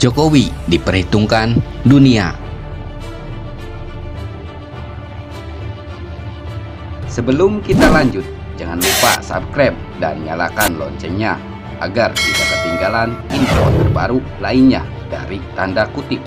Jokowi diperhitungkan dunia. Sebelum kita lanjut, jangan lupa subscribe dan nyalakan loncengnya agar tidak ketinggalan info terbaru lainnya dari tanda kutip.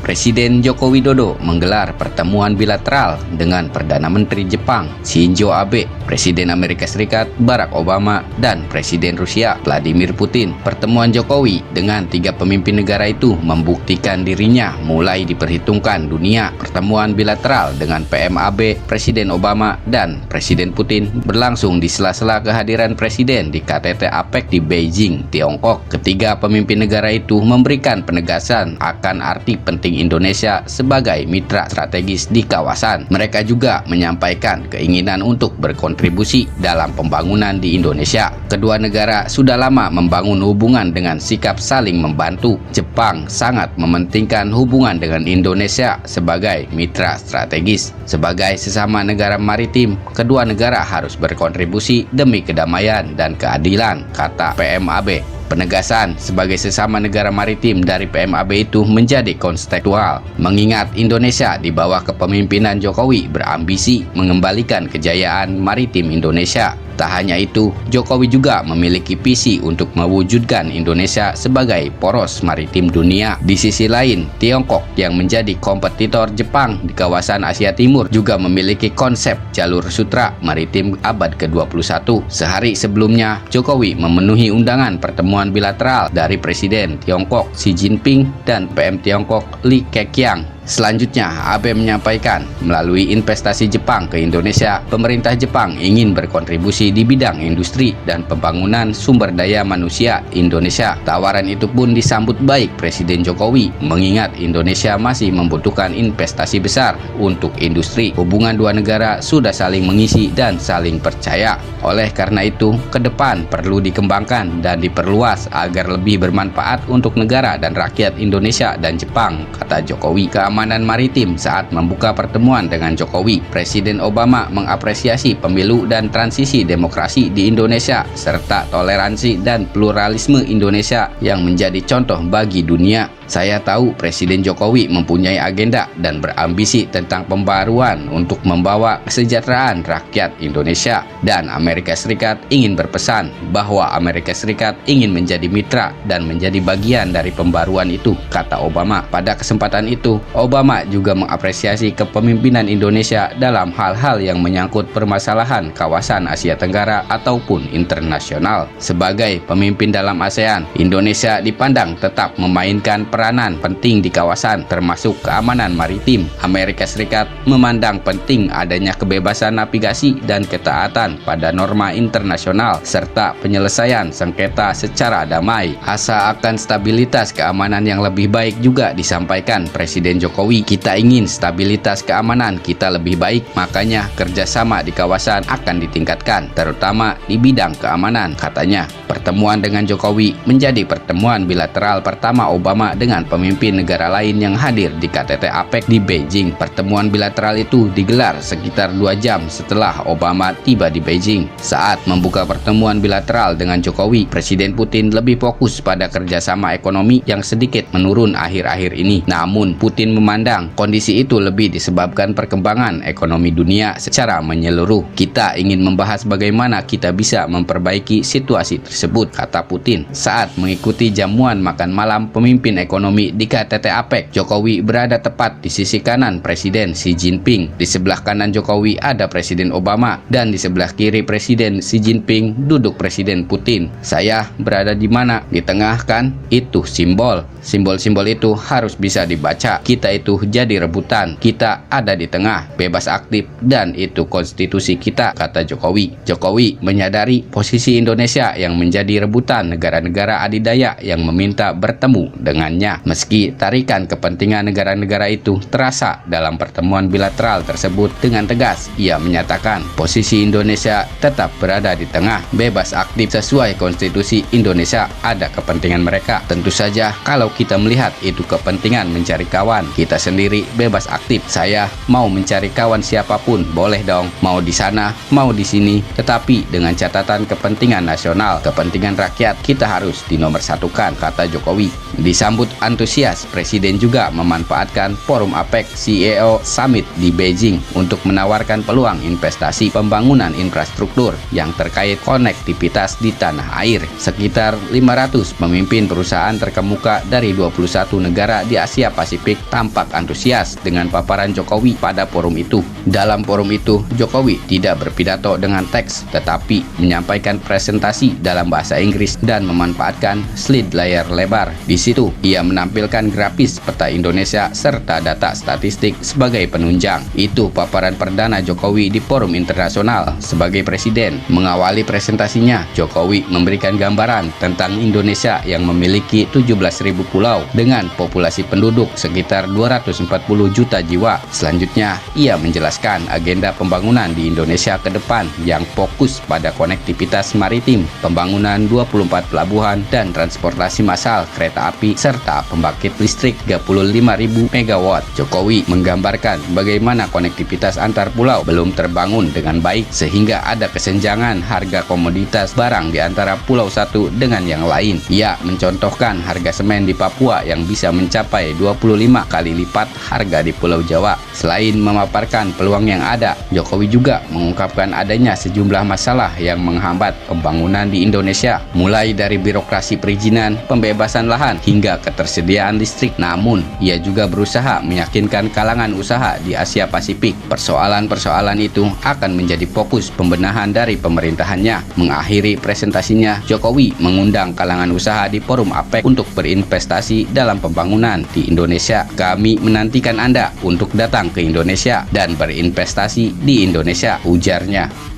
Presiden Joko Widodo menggelar pertemuan bilateral dengan Perdana Menteri Jepang Shinzo Abe, Presiden Amerika Serikat Barack Obama, dan Presiden Rusia Vladimir Putin. Pertemuan Jokowi dengan tiga pemimpin negara itu membuktikan dirinya mulai diperhitungkan dunia. Pertemuan bilateral dengan PM Abe, Presiden Obama, dan Presiden Putin berlangsung di sela-sela kehadiran Presiden di KTT APEC di Beijing, Tiongkok. Ketiga pemimpin negara itu memberikan penegasan akan arti penting Indonesia sebagai mitra strategis di kawasan. Mereka juga menyampaikan keinginan untuk berkontribusi dalam pembangunan di Indonesia. Kedua negara sudah lama membangun hubungan dengan sikap saling membantu. Jepang sangat mementingkan hubungan dengan Indonesia sebagai mitra strategis. Sebagai sesama negara maritim, kedua negara harus berkontribusi demi kedamaian dan keadilan, kata PM Abe. Penegasan sebagai sesama negara maritim dari PMAB itu menjadi kontekstual, mengingat Indonesia di bawah kepemimpinan Jokowi berambisi mengembalikan kejayaan maritim Indonesia. Tak hanya itu, Jokowi juga memiliki visi untuk mewujudkan Indonesia sebagai poros maritim dunia. Di sisi lain, Tiongkok yang menjadi kompetitor Jepang di kawasan Asia Timur juga memiliki konsep jalur sutra maritim abad ke-21. Sehari sebelumnya, Jokowi memenuhi undangan pertemuan bilateral dari Presiden Tiongkok Xi Jinping dan PM Tiongkok Li Keqiang. Selanjutnya, Abe menyampaikan, melalui investasi Jepang ke Indonesia, pemerintah Jepang ingin berkontribusi di bidang industri dan pembangunan sumber daya manusia Indonesia. Tawaran itu pun disambut baik Presiden Jokowi, mengingat Indonesia masih membutuhkan investasi besar untuk industri. Hubungan dua negara sudah saling mengisi dan saling percaya. Oleh karena itu, ke depan perlu dikembangkan dan diperluas agar lebih bermanfaat untuk negara dan rakyat Indonesia dan Jepang, kata Jokowi. Keamanan maritim saat membuka pertemuan dengan Jokowi, Presiden Obama mengapresiasi pemilu dan transisi demokrasi di Indonesia serta toleransi dan pluralisme Indonesia yang menjadi contoh bagi dunia. Saya tahu Presiden Jokowi mempunyai agenda dan berambisi tentang pembaruan untuk membawa kesejahteraan rakyat Indonesia, dan Amerika Serikat ingin berpesan bahwa Amerika Serikat ingin menjadi mitra dan menjadi bagian dari pembaruan itu, kata Obama. Pada kesempatan itu, Obama juga mengapresiasi kepemimpinan Indonesia dalam hal-hal yang menyangkut permasalahan kawasan Asia Tenggara ataupun internasional. Sebagai pemimpin dalam ASEAN, Indonesia dipandang tetap memainkan peranan penting di kawasan, termasuk keamanan maritim. Amerika Serikat memandang penting adanya kebebasan navigasi dan ketaatan pada norma internasional, serta penyelesaian sengketa secara damai. Asa akan stabilitas keamanan yang lebih baik juga disampaikan Presiden Jokowi. Kita ingin stabilitas keamanan kita lebih baik, makanya kerjasama di kawasan akan ditingkatkan, terutama di bidang keamanan, katanya. Pertemuan dengan Jokowi menjadi pertemuan bilateral pertama Obama dengan pemimpin negara lain yang hadir di KTT APEC di Beijing. Pertemuan bilateral itu digelar sekitar 2 jam setelah Obama tiba di Beijing. Saat membuka pertemuan bilateral dengan Jokowi, Presiden Putin lebih fokus pada kerjasama ekonomi yang sedikit menurun akhir-akhir ini. Namun, Putin memandang kondisi itu lebih disebabkan perkembangan ekonomi dunia secara menyeluruh. Kita ingin membahas bagaimana kita bisa memperbaiki situasi tersebut, kata Putin. Saat mengikuti jamuan makan malam pemimpin ekonomi di KTT APEC, Jokowi berada tepat di sisi kanan Presiden Xi Jinping. Di sebelah kanan Jokowi ada Presiden Obama, dan di sebelah kiri Presiden Xi Jinping duduk Presiden Putin. Saya berada di mana? Di tengah kan? Itu simbol. Simbol-simbol itu harus bisa dibaca. Kita itu jadi rebutan. Kita ada di tengah, bebas aktif, dan itu konstitusi kita, kata Jokowi. Jokowi menyadari posisi Indonesia yang menjadi rebutan negara-negara adidaya yang meminta bertemu dengannya. Meski tarikan kepentingan negara-negara itu terasa dalam pertemuan bilateral tersebut, dengan tegas ia menyatakan posisi Indonesia tetap berada di tengah, bebas aktif sesuai konstitusi Indonesia. Ada kepentingan mereka. Tentu saja kalau kita melihat itu kepentingan mencari kawan, kita sendiri bebas aktif. Saya mau mencari kawan siapapun, boleh dong, mau di sana, mau di sini, tetapi dengan catatan kepentingan nasional, kepentingan rakyat, kita harus dinomorsatukan, kata Jokowi. Disambut antusias, Presiden juga memanfaatkan forum APEC CEO Summit di Beijing untuk menawarkan peluang investasi pembangunan infrastruktur yang terkait konektivitas di tanah air. Sekitar 500 pemimpin perusahaan terkemuka dari 21 negara di Asia Pasifik tampak antusias dengan paparan Jokowi pada forum itu. Dalam forum itu, Jokowi tidak berpidato dengan teks, tetapi menyampaikan presentasi dalam bahasa Inggris dan memanfaatkan slide layar lebar. Di situ, ia menampilkan grafis peta Indonesia serta data statistik sebagai penunjang. Itu paparan perdana Jokowi di forum internasional sebagai presiden. Mengawali presentasinya, Jokowi memberikan gambaran tentang Indonesia yang memiliki 17.000 pulau dengan populasi penduduk sekitar 240 juta jiwa. Selanjutnya, ia menjelaskan agenda pembangunan di Indonesia ke depan yang fokus pada konektivitas maritim, pembangunan 24 pelabuhan, dan transportasi massal kereta api, serta pembangkit listrik 35.000 MW. Jokowi menggambarkan bagaimana konektivitas antar pulau belum terbangun dengan baik sehingga ada kesenjangan harga komoditas barang di antara pulau satu dengan yang lain. Ia mencontohkan harga semen di Papua yang bisa mencapai 25 kali lipat harga di Pulau Jawa. Selain memaparkan peluang yang ada, Jokowi juga mengungkapkan adanya sejumlah masalah yang menghambat pembangunan di Indonesia, mulai dari birokrasi perizinan, pembebasan lahan, hingga ketersediaan listrik. Namun, ia juga berusaha meyakinkan kalangan usaha di Asia Pasifik persoalan-persoalan itu akan menjadi fokus pembenahan dari pemerintahannya. Mengakhiri presentasinya, Jokowi mengundang kalangan usaha di forum APEC untuk berinvestasi dalam pembangunan di Indonesia. Kami menantikan Anda untuk datang ke Indonesia dan berinvestasi di Indonesia, ujarnya.